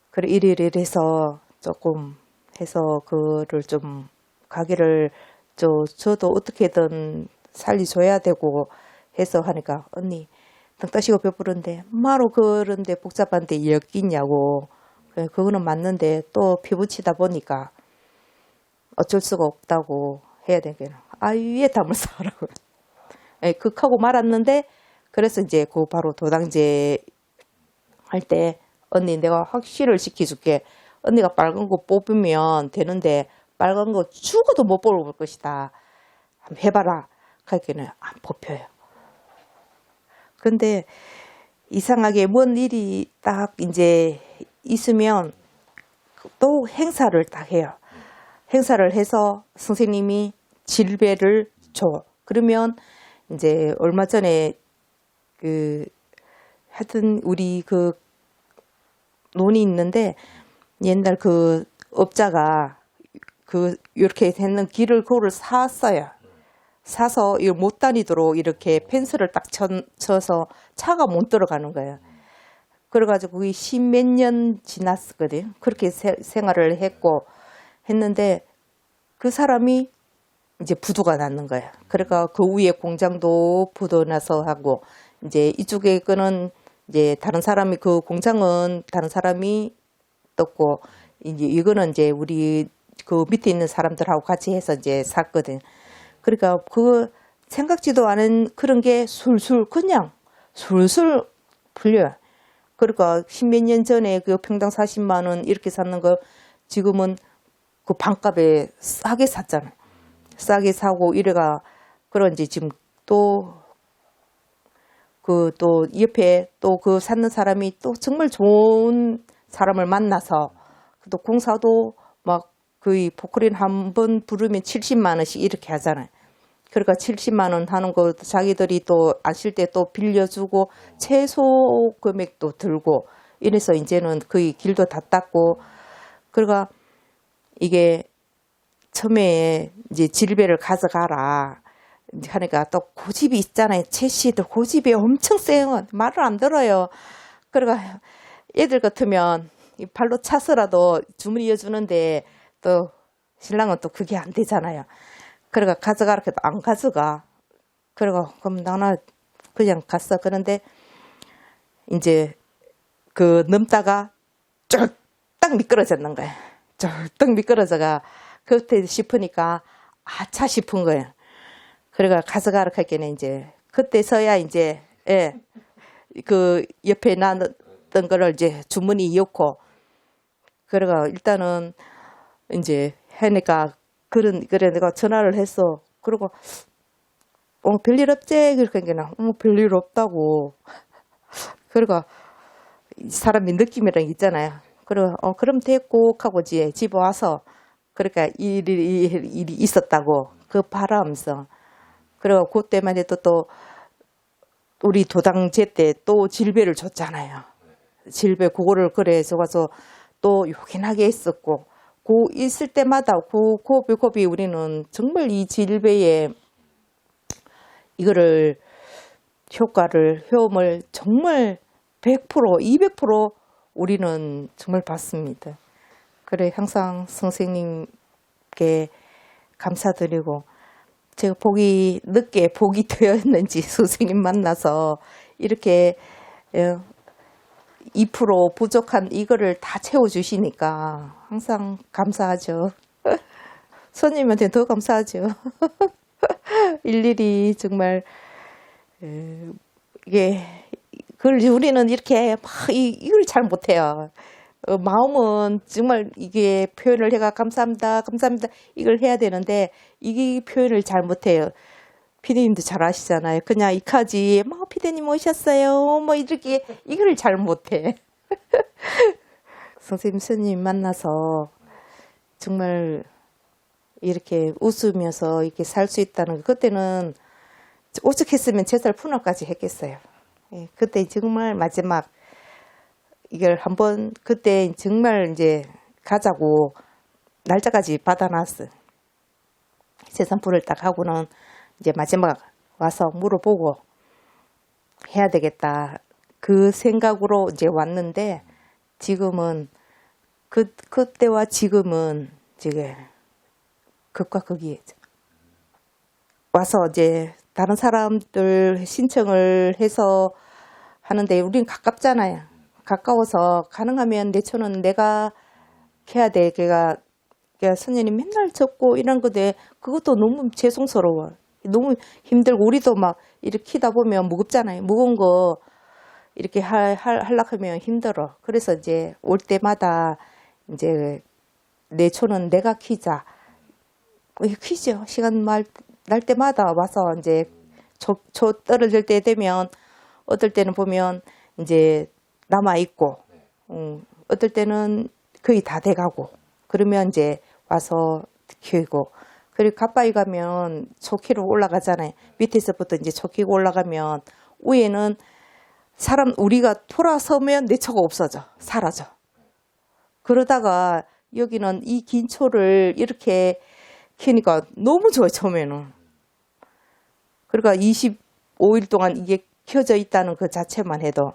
그래 이래서 조금 해서 그를 좀 가게를 저도 어떻게든 살려줘야 되고 해서 하니까 언니 등 따시고 배부른데 마로 그런데 복잡한데 엮이냐고. 그거는 맞는데 또 피부치다 보니까 어쩔 수가 없다고 해야 되겠나. 아유에 담을 싸라고. 예, 극하고 말았는데 그래서 이제 그 바로 도당제 할 때 언니 내가 확실을 시켜줄게. 언니가 빨간 거 뽑으면 되는데 빨간 거 죽어도 못 뽑을 것이다. 한번 해봐라. 그러니까는 안 뽑혀요. 근데 이상하게 뭔 일이 딱 이제 있으면 또 행사를 딱 해요. 행사를 해서 선생님이 질배를 줘. 그러면 이제 얼마 전에 하여튼 우리 논이 있는데 옛날 업자가 이렇게 되는 길을 그거를 샀어요. 사서 이거 못 다니도록 이렇게 펜스를 딱 쳐서 차가 못 들어가는 거예요. 그래가지고 그게 10몇 년 지났거든. 그렇게 생활을 했는데 그 사람이 이제 부도가 났는 거야. 그러니까 그 위에 공장도 부도 나서 하고 이제 이쪽에 거는 이제 다른 사람이 그 공장은 다른 사람이 떴고 이제 이거는 이제 우리 그 밑에 있는 사람들하고 같이 해서 이제 샀거든. 그러니까 생각지도 않은 그런 게 그냥 술술 풀려요. 그러니까 10몇 년 전에 그 평당 40만 원 이렇게 샀는 거 지금은 그 반값에 싸게 샀잖아. 싸게 사고 이래가 그런지 지금 또 옆에 또 사는 사람이 또 정말 좋은 사람을 만나서 또 공사도 막 거의 포크린 한 번 부르면 70만 원씩 이렇게 하잖아요. 그러니까 70만 원 하는 거 자기들이 또 안 쉴 때 또 빌려주고 최소 금액도 들고 이래서 이제는 거의 길도 다 닦고 그러니까 이게 처음에 이제 질배를 가져가라 하니까 또 고집이 있잖아요. 채씨들 고집이 엄청 세요. 말을 안 들어요. 그러니까 애들 같으면 발로 차서라도 주머니에 주는데 또 신랑은 또 그게 안 되잖아요. 그러니까 가져가라 해도 안 가져가. 그러고 그럼 나는 그냥 갔어. 그런데 이제 넘다가 쫄딱 미끄러졌는 거야. 쫄딱 미끄러져가 그때 싶으니까 아차 싶은 거예요. 그러니까 가져가라 할게는 이제 그때서야 이제 옆에 놨던 거를 이제 주머니 이었고 그러니까 일단은 이제 하니까 그래 내가 전화를 했어. 그리고 별일 없지? 그러니까 별일 없다고. 그러니까 사람이 느낌이랑 있잖아요. 그리고 그럼 됐고 하고 집에 와서 그러니까 일이 있었다고 그 바라면서 그리고 그때만 해도 또 우리 도당제 때 또 질배를 줬잖아요. 질배 그거를 그래 적어서 또 요긴하게 했었고 있을 때마다 고비 우리는 정말 이 질배에 이거를 효험을 정말 100%, 200% 우리는 정말 받습니다. 그래 항상 선생님께 감사드리고 제가 늦게 복이 되었는지 선생님 만나서 이렇게 2% 부족한 이거를 다 채워주시니까 항상 감사하죠. 손님한테 더 감사하죠. 일일이 정말 우리는 이렇게 막 이걸 잘 못해요. 마음은 정말 이게 표현을 해가 감사합니다 이걸 해야 되는데 이게 표현을 잘 못해요. 피디님도 잘 아시잖아요. 그냥 이카지 피디님 오셨어요 이렇게 이걸 잘 못해. 선생님 스님 만나서 정말 이렇게 웃으면서 이렇게 살 수 있다는 거 그때는 오죽했으면 제살 푸너까지 했겠어요. 그때 정말 마지막 이걸 한번 그때 정말 이제 가자고 날짜까지 받아놨어. 재산풀을 딱 하고는 이제 마지막 와서 물어보고 해야 되겠다. 그 생각으로 이제 왔는데 지금은 그때와 지금은 지금 극과 극이에요. 와서 이제 다른 사람들 신청을 해서 하는데 우린 가깝잖아요. 가까워서 가능하면 내초는 내가 해야 돼. 걔가 선생님 맨날 적고 이런 건데 그것도 너무 죄송스러워. 너무 힘들고 우리도 막 이렇게 키다 보면 무겁잖아요. 무거운 거 이렇게 하려고 하면 힘들어. 그래서 이제 올 때마다 이제 내 초는 내가 키자. 키죠. 시간 날 때마다 와서 이제 초 떨어질 때 되면 어떨 때는 보면 이제 남아있고, 어떨 때는 거의 다 돼가고, 그러면 이제 와서 키우고, 그리고 가빠이 가면 초 키로 올라가잖아요. 밑에서부터 이제 초 키고 올라가면 위에는 우리가 돌아서면 내 초가 없어져. 사라져. 그러다가 여기는 이 긴 초를 이렇게 키니까 너무 좋아요, 처음에는. 그러니까 25일 동안 이게 켜져 있다는 그 자체만 해도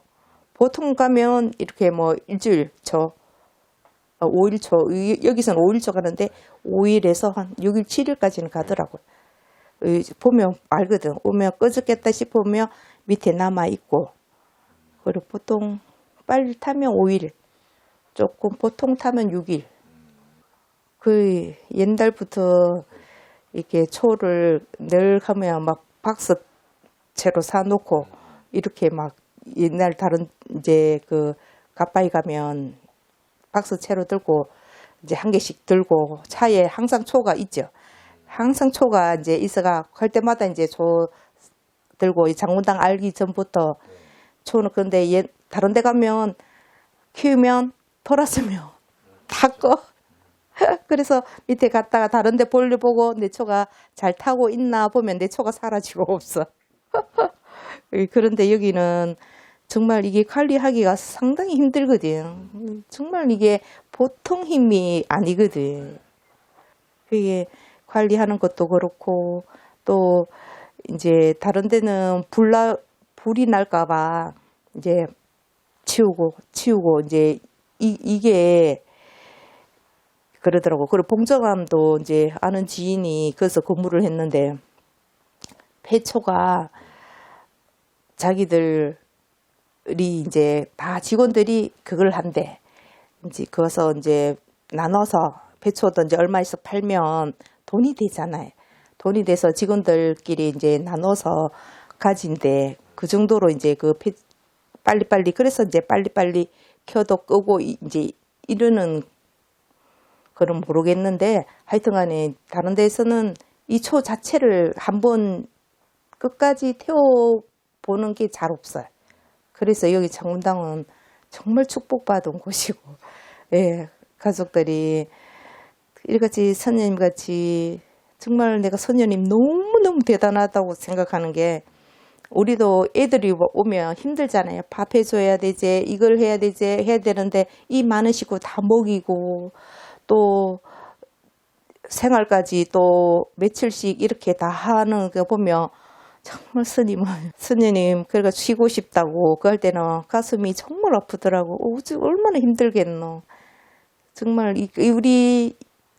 보통 가면 이렇게 뭐 일주일 초, 5일 초, 여기서는 5일 초 가는데 5일에서 한 6일, 7일까지는 가더라고요. 보면 알거든. 오면 꺼졌겠다 싶으면 밑에 남아있고, 그리고 보통 빨리 타면 5일, 조금 보통 타면 6일. 그 옛날부터 이렇게 초를 늘 하면 막 박스채로 사놓고 이렇게 막 옛날 다른 이제 그 가빠이 가면 박스채로 들고 이제 한 개씩 들고 차에 항상 초가 있죠. 항상 초가 이제 있어가 갈 때마다 이제 초 들고 이 장문당 알기 전부터 초는 근데 다른 데 가면 키우면 돌았으면 다 꺼. 그래서 밑에 갔다가 다른 데 볼일 보고 내 초가 잘 타고 있나 보면 내 초가 사라지고 없어. 그런데 여기는 정말 이게 관리하기가 상당히 힘들거든. 정말 이게 보통 힘이 아니거든. 그게 관리하는 것도 그렇고 또 이제 다른 데는 불이 날까봐 이제 치우고 이제 이게 그러더라고. 그리고 봉정암도 이제 아는 지인이 거기서 근무를 했는데 폐초가 자기들이 이제 다 직원들이 그걸 한대. 이제 그래서 이제 나눠서 폐초도 이제 얼마에서 팔면 돈이 되잖아요. 돈이 돼서 직원들끼리 이제 나눠서 가진대. 그 정도로 이제 빨리빨리 그래서 이제 빨리빨리 켜도 끄고 이제 이러는 그건 모르겠는데 하여튼간에 다른 데서는 이 초 자체를 한번 끝까지 태워보는 게 잘 없어요. 그래서 여기 장문당은 정말 축복받은 곳이고, 예, 가족들이 이같이 선녀님같이 정말 내가 선녀님 너무너무 대단하다고 생각하는 게 우리도 애들이 오면 힘들잖아요. 밥 해줘야 되지, 이걸 해야 되지, 해야 되는데 이 많은 식구 다 먹이고 또 생활까지 또 며칠씩 이렇게 다 하는 거 보면 정말 스님은 그러니까 쉬고 싶다고 그럴 때는 가슴이 정말 아프더라고. 얼마나 힘들겠노. 정말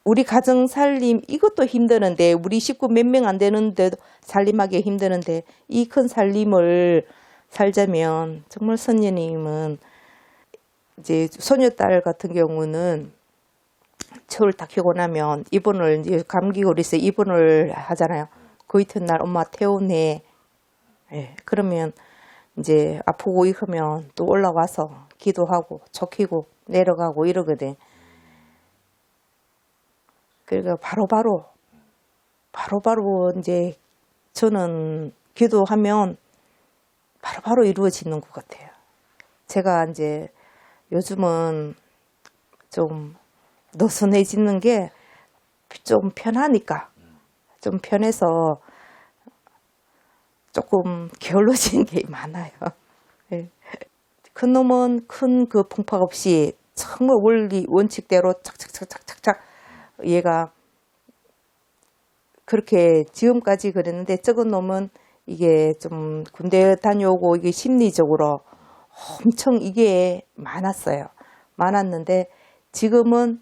우리 가정 살림 이것도 힘드는데 우리 식구 몇 명 안 되는데도 살림하기 힘드는데 이 큰 살림을 살자면 정말 선녀님은 이제 소녀딸 같은 경우는 초를 딱 켜고 나면 입원을 이제 감기 걸려서 입원을 하잖아요. 그 이튿날 엄마 태우네. 예, 그러면 이제 아프고 이러면 또 올라와서 기도하고 초 켜고 내려가고 이러거든. 그러니까 바로바로 이제 저는 기도하면 바로바로 이루어지는 것 같아요. 제가 이제 요즘은 좀 느슨해지는 게 좀 편하니까 좀 편해서 조금 게을러지는 게 많아요. 네. 큰 놈은 큰 그 풍파 없이 정말 원칙대로 착착착착착착 얘가 그렇게 지금까지 그랬는데 적은 놈은 이게 좀 군대 다녀오고 이게 심리적으로 엄청 이게 많았는데 지금은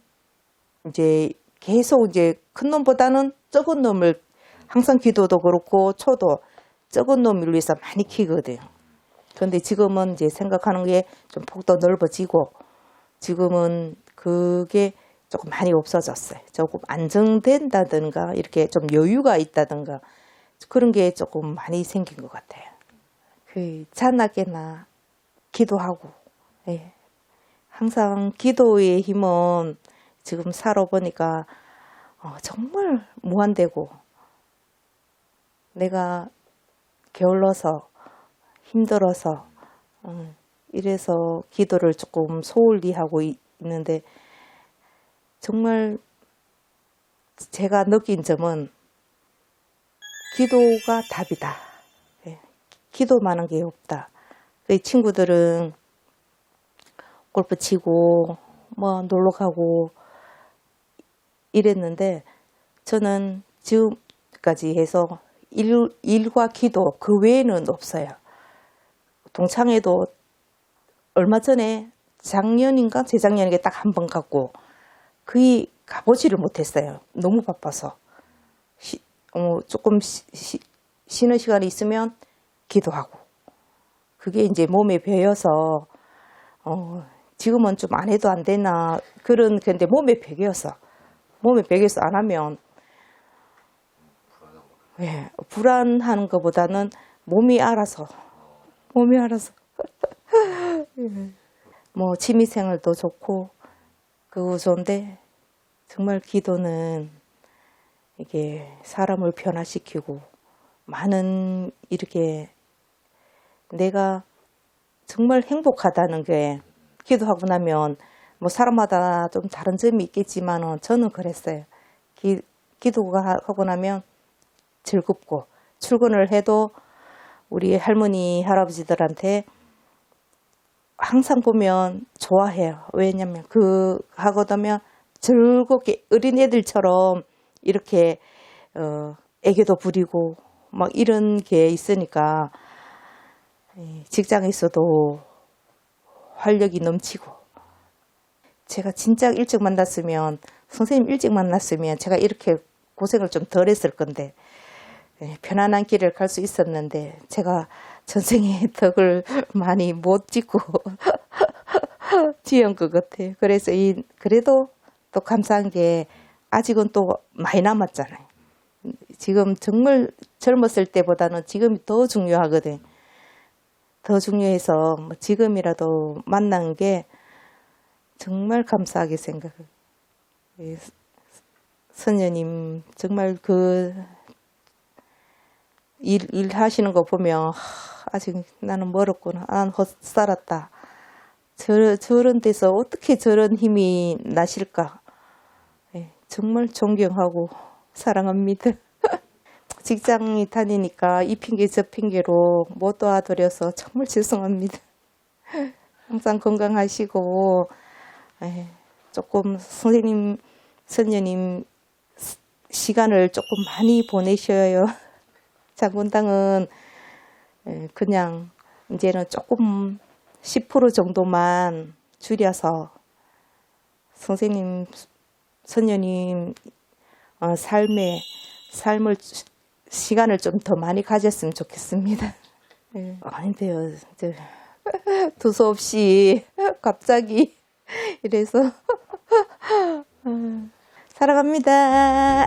이제 계속 이제 큰 놈보다는 적은 놈을 항상 기도도 그렇고 초도 적은 놈을 위해서 많이 키거든요. 그런데 지금은 이제 생각하는 게 좀 폭도 넓어지고 지금은 그게 조금 많이 없어졌어요. 조금 안정된다든가 이렇게 좀 여유가 있다든가 그런 게 조금 많이 생긴 것 같아요. 그 자나깨나 기도하고, 예. 항상 기도의 힘은 지금 살아보니까 정말 무한대고, 내가 게을러서 힘들어서 이래서 기도를 조금 소홀히 하고 있는데, 정말 제가 느낀 점은 기도가 답이다. 예. 기도만한 게 없다. 그 친구들은 골프 치고 뭐 놀러 가고 이랬는데, 저는 지금까지 해서 일과 기도 그 외에는 없어요. 동창회도 얼마 전에 작년인가 재작년에 딱 한 번 갔고 거의 가보지를 못했어요. 너무 바빠서. 조금 쉬는 시간이 있으면 기도하고, 그게 이제 몸에 배여서 지금은 좀 안 해도 안 되나 근데 몸에 배겨서 안 하면 예, 불안한 것보다는 몸이 알아서 예. 뭐 취미생활도 좋고 그거 좋은데, 정말 기도는 이게 사람을 변화시키고, 많은 이렇게 내가 정말 행복하다는 게, 기도하고 나면 뭐 사람마다 좀 다른 점이 있겠지만 저는 그랬어요. 기도가 하고 나면 즐겁고, 출근을 해도 우리 할머니 할아버지들한테 항상 보면 좋아해요. 왜냐면 하고 나면 즐겁게 어린애들처럼 이렇게 애교도 부리고 막 이런 게 있으니까 직장에서도 활력이 넘치고, 제가 진짜 일찍 만났으면, 선생님 일찍 만났으면 제가 이렇게 고생을 좀 덜 했을 건데, 편안한 길을 갈 수 있었는데, 제가 전생에 덕을 많이 못 짓고 지은 것 같아요. 그래서 그래도 또 감사한 게, 아직은 또 많이 남았잖아요. 지금 정말 젊었을 때보다는 지금이 더 중요하거든. 더 중요해서 지금이라도 만난 게 정말 감사하게 생각해요. 선녀님 정말 일 하시는 거 보면 아직 나는 멀었구나, 난 헛살았다, 저런 데서 어떻게 저런 힘이 나실까. 정말 존경하고 사랑합니다. 직장이 다니니까 이 핑계 저 핑계로 못 도와드려서 정말 죄송합니다. 항상 건강하시고, 조금 선생님, 선녀님 시간을 조금 많이 보내셔요. 장군당은 그냥 이제는 조금 10% 정도만 줄여서 선생님, 선녀님 삶을 시간을 좀 더 많이 가졌으면 좋겠습니다. 아닌데요, 두서없이 갑자기 이래서 사랑합니다.